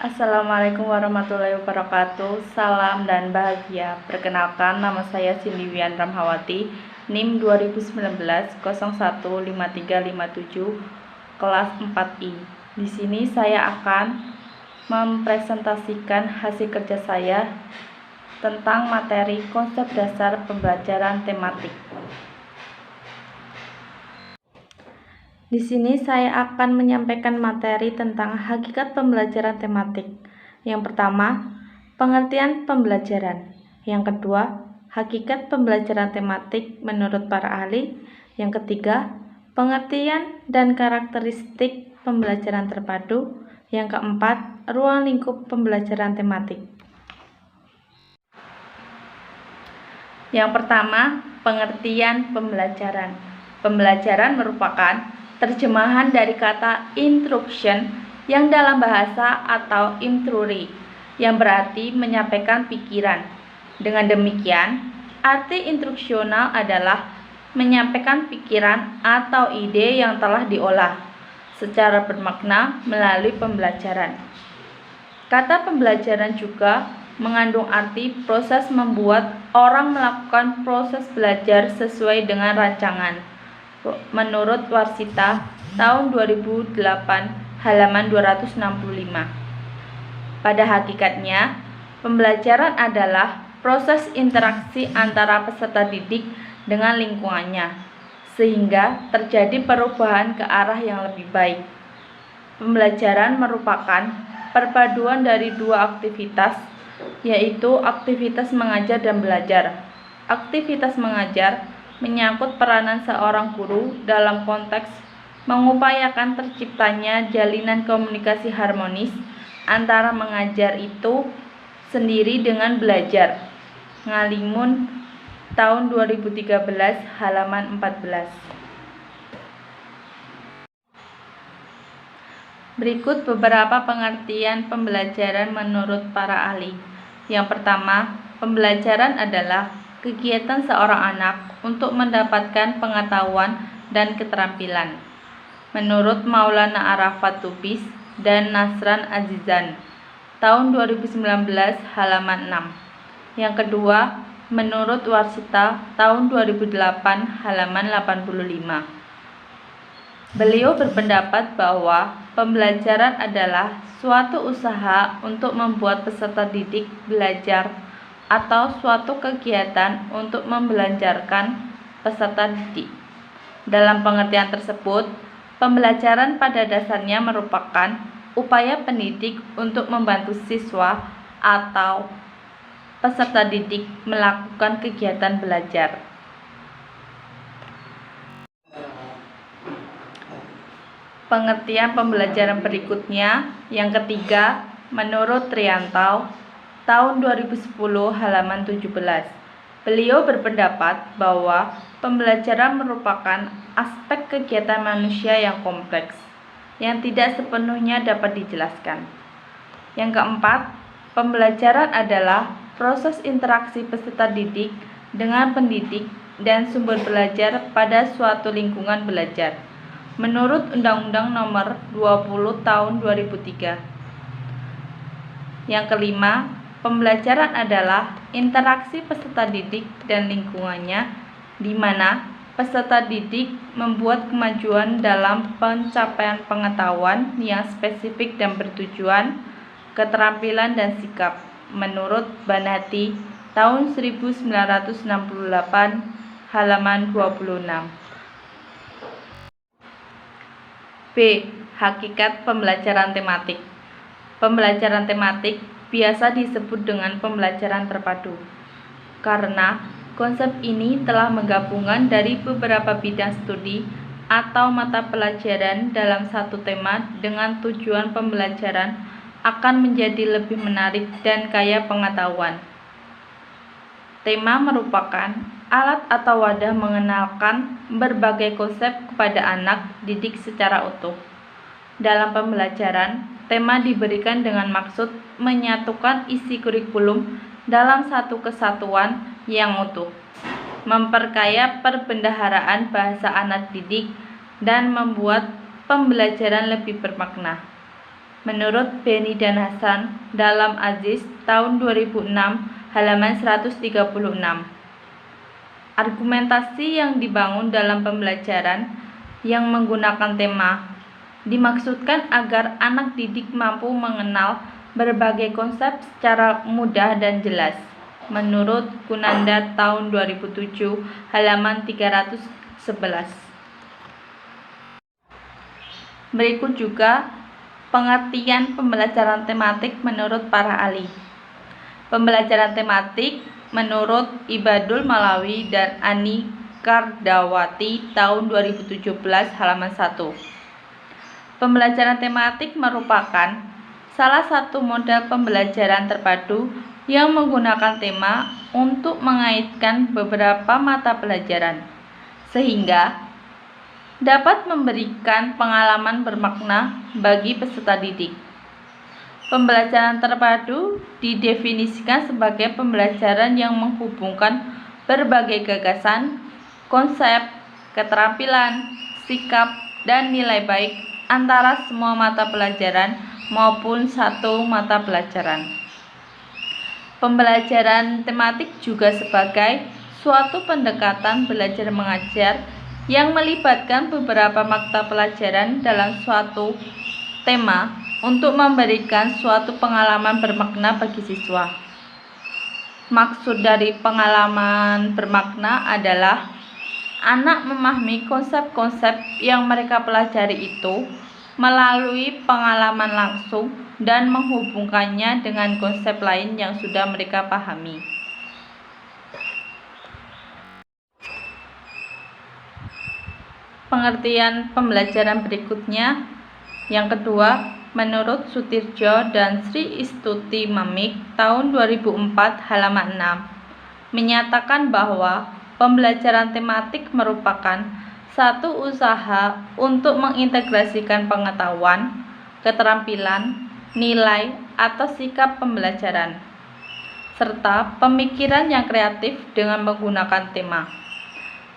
Assalamualaikum warahmatullahi wabarakatuh. Salam dan bahagia. Perkenalkan, nama saya Cindy Wian Ramhawati, NIM 2019 015357, kelas 4I. Di sini saya akan mempresentasikan hasil kerja saya tentang materi konsep dasar pembelajaran tematik. Di sini saya akan menyampaikan materi tentang hakikat pembelajaran tematik. Yang pertama, pengertian pembelajaran. Yang kedua, hakikat pembelajaran tematik menurut para ahli. Yang ketiga, pengertian dan karakteristik pembelajaran terpadu. Yang keempat, ruang lingkup pembelajaran tematik. Yang pertama, pengertian pembelajaran. Pembelajaran merupakan terjemahan dari kata instruction yang dalam bahasa atau intruri, yang berarti menyampaikan pikiran. Dengan demikian, arti instruksional adalah menyampaikan pikiran atau ide yang telah diolah secara bermakna melalui pembelajaran. Kata pembelajaran juga mengandung arti proses membuat orang melakukan proses belajar sesuai dengan rancangan. Menurut Warsita tahun 2008 halaman 265. Pada hakikatnya, pembelajaran adalah proses interaksi antara peserta didik dengan lingkungannya, sehingga terjadi perubahan ke arah yang lebih baik. Pembelajaran merupakan perpaduan dari dua aktivitas, yaitu aktivitas mengajar dan belajar. Aktivitas mengajar menyangkut peranan seorang guru dalam konteks mengupayakan terciptanya jalinan komunikasi harmonis antara mengajar itu sendiri dengan belajar. Ngalimun tahun 2013 halaman 14. Berikut beberapa pengertian pembelajaran menurut para ahli. Yang pertama, pembelajaran adalah kegiatan seorang anak untuk mendapatkan pengetahuan dan keterampilan. Menurut Maulana Arafat Tubis dan Nasran Azizan, tahun 2019 halaman 6. Yang kedua, menurut Warsita tahun 2008 halaman 85. Beliau berpendapat bahwa pembelajaran adalah suatu usaha untuk membuat peserta didik belajar atau suatu kegiatan untuk membelajarkan peserta didik. Dalam pengertian tersebut, pembelajaran pada dasarnya merupakan upaya pendidik untuk membantu siswa atau peserta didik melakukan kegiatan belajar. Pengertian pembelajaran berikutnya, yang ketiga, menurut Triantau tahun 2010 halaman 17. Beliau berpendapat bahwa pembelajaran merupakan aspek kegiatan manusia yang kompleks, yang tidak sepenuhnya dapat dijelaskan. Yang keempat, pembelajaran adalah proses interaksi peserta didik dengan pendidik dan sumber belajar pada suatu lingkungan belajar. Menurut Undang-Undang Nomor 20 Tahun 2003. Yang kelima, pembelajaran adalah interaksi peserta didik dan lingkungannya, di mana peserta didik membuat kemajuan dalam pencapaian pengetahuan yang spesifik dan bertujuan, keterampilan dan sikap. Menurut Banati tahun 1968 halaman 26. B. Hakikat pembelajaran tematik. Pembelajaran tematik biasa disebut dengan pembelajaran terpadu, karena konsep ini telah menggabungkan dari beberapa bidang studi atau mata pelajaran dalam satu tema dengan tujuan pembelajaran akan menjadi lebih menarik dan kaya pengetahuan. Tema merupakan alat atau wadah mengenalkan berbagai konsep kepada anak didik secara utuh. Dalam pembelajaran, tema diberikan dengan maksud menyatukan isi kurikulum dalam satu kesatuan yang utuh, memperkaya perbendaharaan bahasa anak didik, dan membuat pembelajaran lebih bermakna. menurut Beni dan Hasan dalam Aziz tahun 2006 halaman 136. Argumentasi yang dibangun dalam pembelajaran yang menggunakan tema dimaksudkan agar anak didik mampu mengenal berbagai konsep secara mudah dan jelas. Menurut Kunanda tahun 2007 halaman 311. Berikut juga pengertian pembelajaran tematik menurut para ahli. Pembelajaran tematik menurut Ibadul Malawi dan Ani Kardawati tahun 2017 halaman 1. Pembelajaran tematik merupakan salah satu model pembelajaran terpadu yang menggunakan tema untuk mengaitkan beberapa mata pelajaran, sehingga dapat memberikan pengalaman bermakna bagi peserta didik. Pembelajaran terpadu didefinisikan sebagai pembelajaran yang menghubungkan berbagai gagasan, konsep, keterampilan, sikap, dan nilai baik antara semua mata pelajaran maupun satu mata pelajaran. Pembelajaran tematik juga sebagai suatu pendekatan belajar mengajar yang melibatkan beberapa mata pelajaran dalam suatu tema untuk memberikan suatu pengalaman bermakna bagi siswa. Maksud dari pengalaman bermakna adalah anak memahami konsep-konsep yang mereka pelajari itu melalui pengalaman langsung dan menghubungkannya dengan konsep lain yang sudah mereka pahami. Pengertian pembelajaran berikutnya, yang kedua, menurut Sutirjo dan Sri Istuti Mamik tahun 2004 halaman 6, menyatakan bahwa pembelajaran tematik merupakan satu usaha untuk mengintegrasikan pengetahuan, keterampilan, nilai, atau sikap pembelajaran, serta pemikiran yang kreatif dengan menggunakan tema.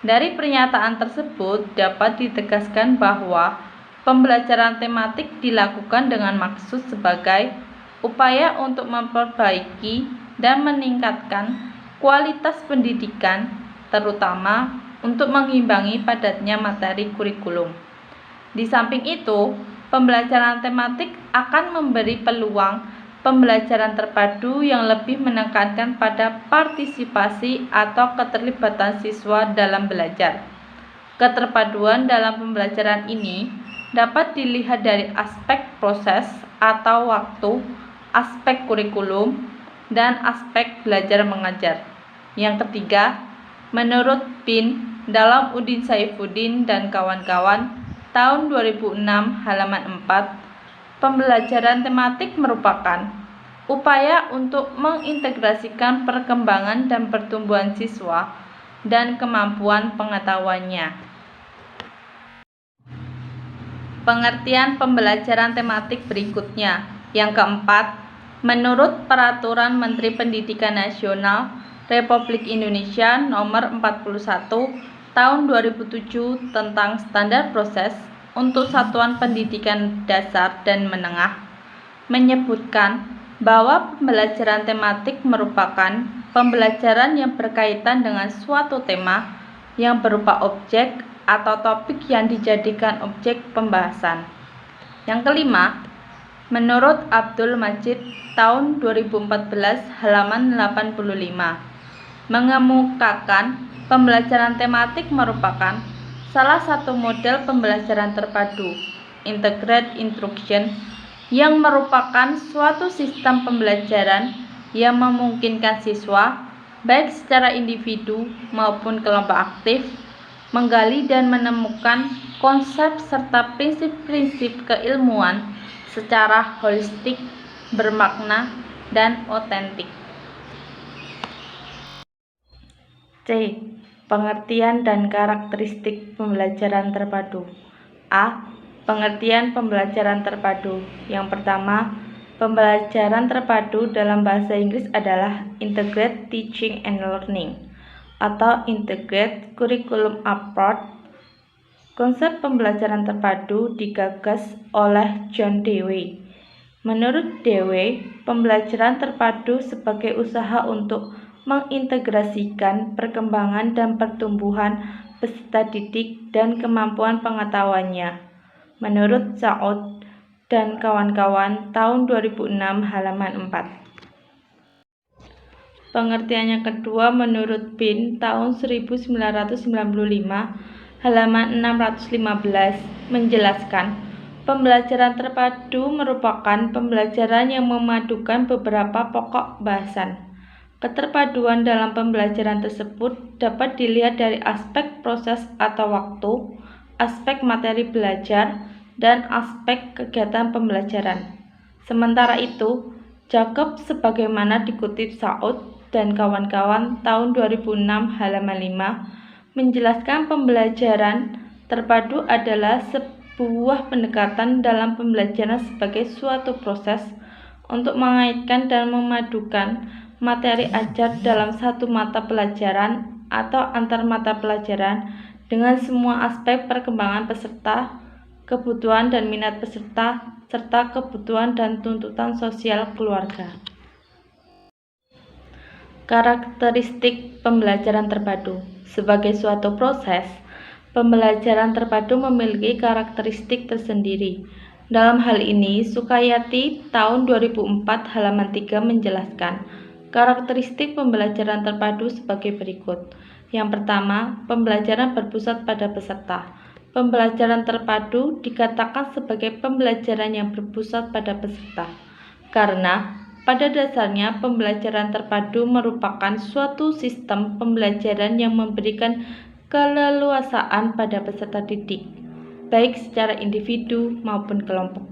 Dari pernyataan tersebut dapat ditegaskan bahwa pembelajaran tematik dilakukan dengan maksud sebagai upaya untuk memperbaiki dan meningkatkan kualitas pendidikan, terutama untuk mengimbangi padatnya materi kurikulum. Di samping itu, pembelajaran tematik akan memberi peluang pembelajaran terpadu yang lebih menekankan pada partisipasi atau keterlibatan siswa dalam belajar. Keterpaduan dalam pembelajaran ini dapat dilihat dari aspek proses atau waktu, aspek kurikulum, dan aspek belajar mengajar. Yang ketiga, menurut Bin dalam Udin Saifuddin dan kawan-kawan tahun 2006 halaman 4, pembelajaran tematik merupakan upaya untuk mengintegrasikan perkembangan dan pertumbuhan siswa dan kemampuan pengetahuannya. Pengertian pembelajaran tematik berikutnya, yang keempat, menurut Peraturan Menteri Pendidikan Nasional Republik Indonesia Nomor 41 Tahun 2007 tentang standar proses untuk satuan pendidikan dasar dan menengah, menyebutkan bahwa pembelajaran tematik merupakan pembelajaran yang berkaitan dengan suatu tema yang berupa objek atau topik yang dijadikan objek pembahasan. Yang kelima, menurut Abdul Majid tahun 2014 halaman 85, mengemukakan pembelajaran tematik merupakan salah satu model pembelajaran terpadu, integrated instruction, yang merupakan suatu sistem pembelajaran yang memungkinkan siswa, baik secara individu maupun kelompok aktif, menggali dan menemukan konsep serta prinsip-prinsip keilmuan secara holistik, bermakna, dan otentik. C. Pengertian dan karakteristik pembelajaran terpadu. A. Pengertian pembelajaran terpadu. Yang pertama, pembelajaran terpadu dalam bahasa Inggris adalah Integrated Teaching and Learning atau Integrated Curriculum Approach. Konsep pembelajaran terpadu digagas oleh John Dewey Menurut Dewey, pembelajaran terpadu sebagai usaha untuk mengintegrasikan perkembangan dan pertumbuhan peserta didik dan kemampuan pengetahuannya. Menurut Saud dan kawan-kawan, tahun 2006 halaman 4. Pengertian yang kedua menurut Bin tahun 1995 halaman 615 menjelaskan, pembelajaran terpadu merupakan pembelajaran yang memadukan beberapa pokok bahasan. Keterpaduan dalam pembelajaran tersebut dapat dilihat dari aspek proses atau waktu, aspek materi belajar, dan aspek kegiatan pembelajaran. Sementara itu, Jacob sebagaimana dikutip Saud dan kawan-kawan tahun 2006 halaman 5 menjelaskan pembelajaran terpadu adalah sebuah pendekatan dalam pembelajaran sebagai suatu proses untuk mengaitkan dan memadukan materi ajar dalam satu mata pelajaran atau antar mata pelajaran dengan semua aspek perkembangan peserta, kebutuhan dan minat peserta, serta kebutuhan dan tuntutan sosial keluarga. Karakteristik pembelajaran terpadu. Sebagai suatu proses, pembelajaran terpadu memiliki karakteristik tersendiri. Dalam hal ini, Sukayati tahun 2004 halaman 3 menjelaskan karakteristik pembelajaran terpadu sebagai berikut. Yang pertama, pembelajaran berpusat pada peserta. Pembelajaran terpadu dikatakan sebagai pembelajaran yang berpusat pada peserta, karena pada dasarnya pembelajaran terpadu merupakan suatu sistem pembelajaran yang memberikan keleluasaan pada peserta didik, baik secara individu maupun kelompok.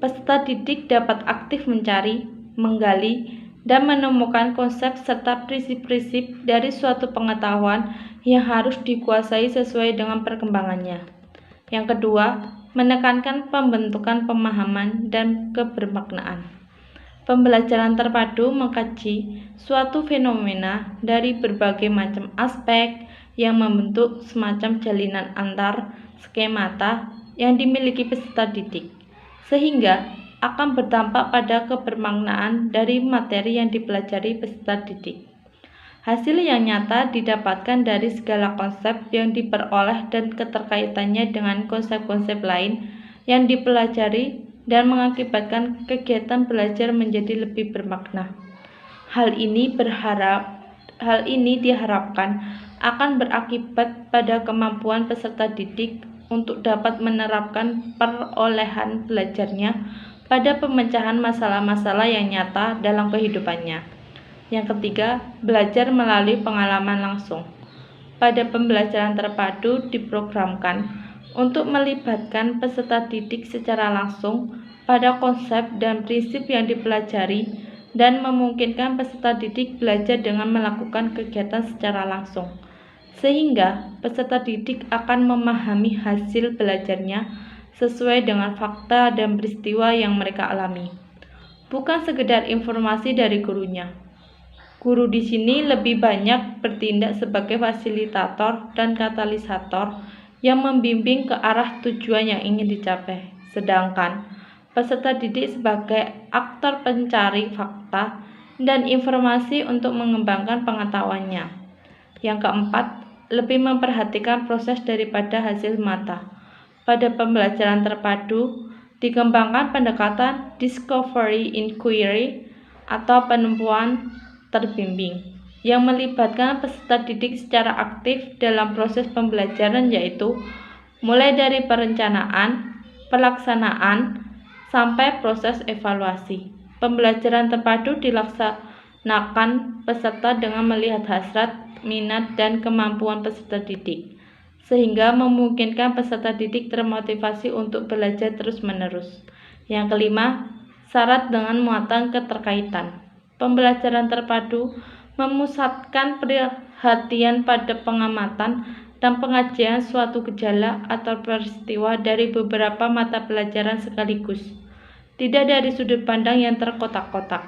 Peserta didik dapat aktif mencari, menggali, dan menemukan konsep serta prinsip-prinsip dari suatu pengetahuan yang harus dikuasai sesuai dengan perkembangannya. Yang kedua, menekankan pembentukan pemahaman dan kebermaknaan. Pembelajaran terpadu mengkaji suatu fenomena dari berbagai macam aspek yang membentuk semacam jalinan antar skemata yang dimiliki peserta didik, sehingga akan berdampak pada kebermaknaan dari materi yang dipelajari peserta didik. Hasil yang nyata didapatkan dari segala konsep yang diperoleh dan keterkaitannya dengan konsep-konsep lain yang dipelajari dan mengakibatkan kegiatan belajar menjadi lebih bermakna. Hal ini diharapkan akan berakibat pada kemampuan peserta didik untuk dapat menerapkan perolehan belajarnya pada pemecahan masalah-masalah yang nyata dalam kehidupannya. Yang ketiga, belajar melalui pengalaman langsung. Pada pembelajaran terpadu diprogramkan untuk melibatkan peserta didik secara langsung pada konsep dan prinsip yang dipelajari dan memungkinkan peserta didik belajar dengan melakukan kegiatan secara langsung, sehingga peserta didik akan memahami hasil belajarnya sesuai dengan fakta dan peristiwa yang mereka alami, bukan sekedar informasi dari gurunya. Guru di sini lebih banyak bertindak sebagai fasilitator dan katalisator yang membimbing ke arah tujuan yang ingin dicapai, sedangkan peserta didik sebagai aktor pencari fakta dan informasi untuk mengembangkan pengetahuannya. Yang keempat, lebih memperhatikan proses daripada hasil mata. Pada pembelajaran terpadu, dikembangkan pendekatan discovery inquiry atau penemuan terbimbing yang melibatkan peserta didik secara aktif dalam proses pembelajaran, yaitu mulai dari perencanaan, pelaksanaan, sampai proses evaluasi. Pembelajaran terpadu dilaksanakan peserta dengan melihat hasrat, minat, dan kemampuan peserta didik, sehingga memungkinkan peserta didik termotivasi untuk belajar terus-menerus. Yang kelima, syarat dengan muatan keterkaitan. Pembelajaran terpadu memusatkan perhatian pada pengamatan dan pengajian suatu gejala atau peristiwa dari beberapa mata pelajaran sekaligus, tidak dari sudut pandang yang terkotak-kotak,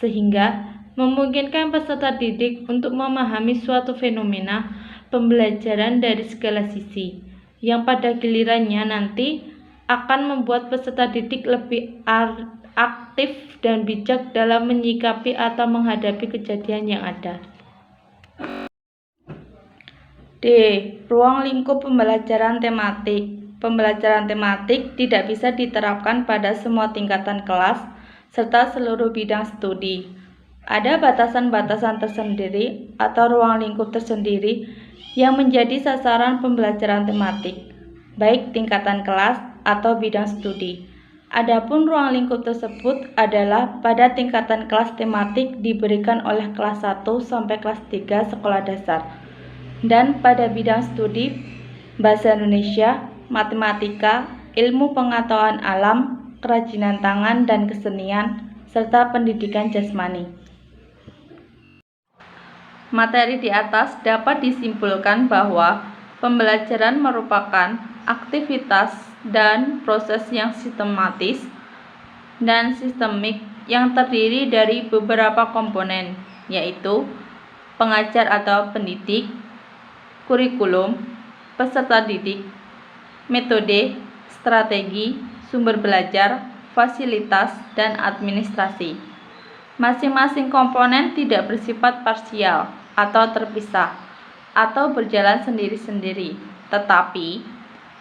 sehingga memungkinkan peserta didik untuk memahami suatu fenomena pembelajaran dari segala sisi, yang pada gilirannya nanti akan membuat peserta didik lebih aktif dan bijak dalam menyikapi atau menghadapi kejadian yang ada. D. Ruang lingkup pembelajaran tematik. Pembelajaran tematik tidak bisa diterapkan pada semua tingkatan kelas serta seluruh bidang studi. Ada batasan-batasan tersendiri atau ruang lingkup tersendiri yang menjadi sasaran pembelajaran tematik, baik tingkatan kelas atau bidang studi. Adapun ruang lingkup tersebut adalah pada tingkatan kelas tematik diberikan oleh kelas 1 sampai kelas 3 sekolah dasar, dan pada bidang studi bahasa Indonesia, matematika, ilmu pengetahuan alam, kerajinan tangan dan kesenian, serta pendidikan jasmani. Materi di atas dapat disimpulkan bahwa pembelajaran merupakan aktivitas dan proses yang sistematis dan sistemik yang terdiri dari beberapa komponen, yaitu pengajar atau pendidik, kurikulum, peserta didik, metode, strategi, sumber belajar, fasilitas, dan administrasi. Masing-masing komponen tidak bersifat parsial atau terpisah atau berjalan sendiri-sendiri, tetapi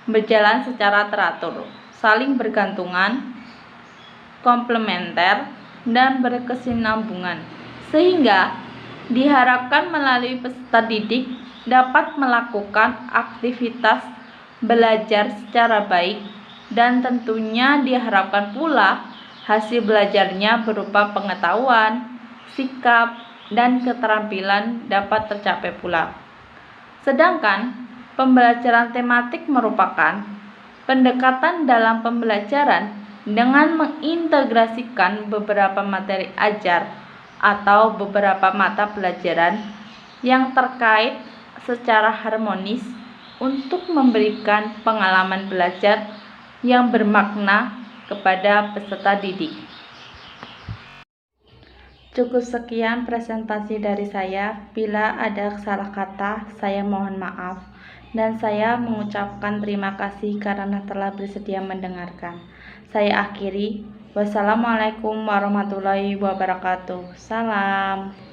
berjalan secara teratur, saling bergantungan, komplementer, dan berkesinambungan, sehingga diharapkan melalui peserta didik dapat melakukan aktivitas belajar secara baik, dan tentunya diharapkan pula hasil belajarnya berupa pengetahuan, sikap, dan keterampilan dapat tercapai pula. Sedangkan pembelajaran tematik merupakan pendekatan dalam pembelajaran dengan mengintegrasikan beberapa materi ajar atau beberapa mata pelajaran yang terkait secara harmonis untuk memberikan pengalaman belajar yang bermakna kepada peserta didik. Cukup sekian presentasi dari saya. Bila ada salah kata, saya mohon maaf. Dan saya mengucapkan terima kasih karena telah bersedia mendengarkan. Saya akhiri. Wassalamualaikum warahmatullahi wabarakatuh. Salam.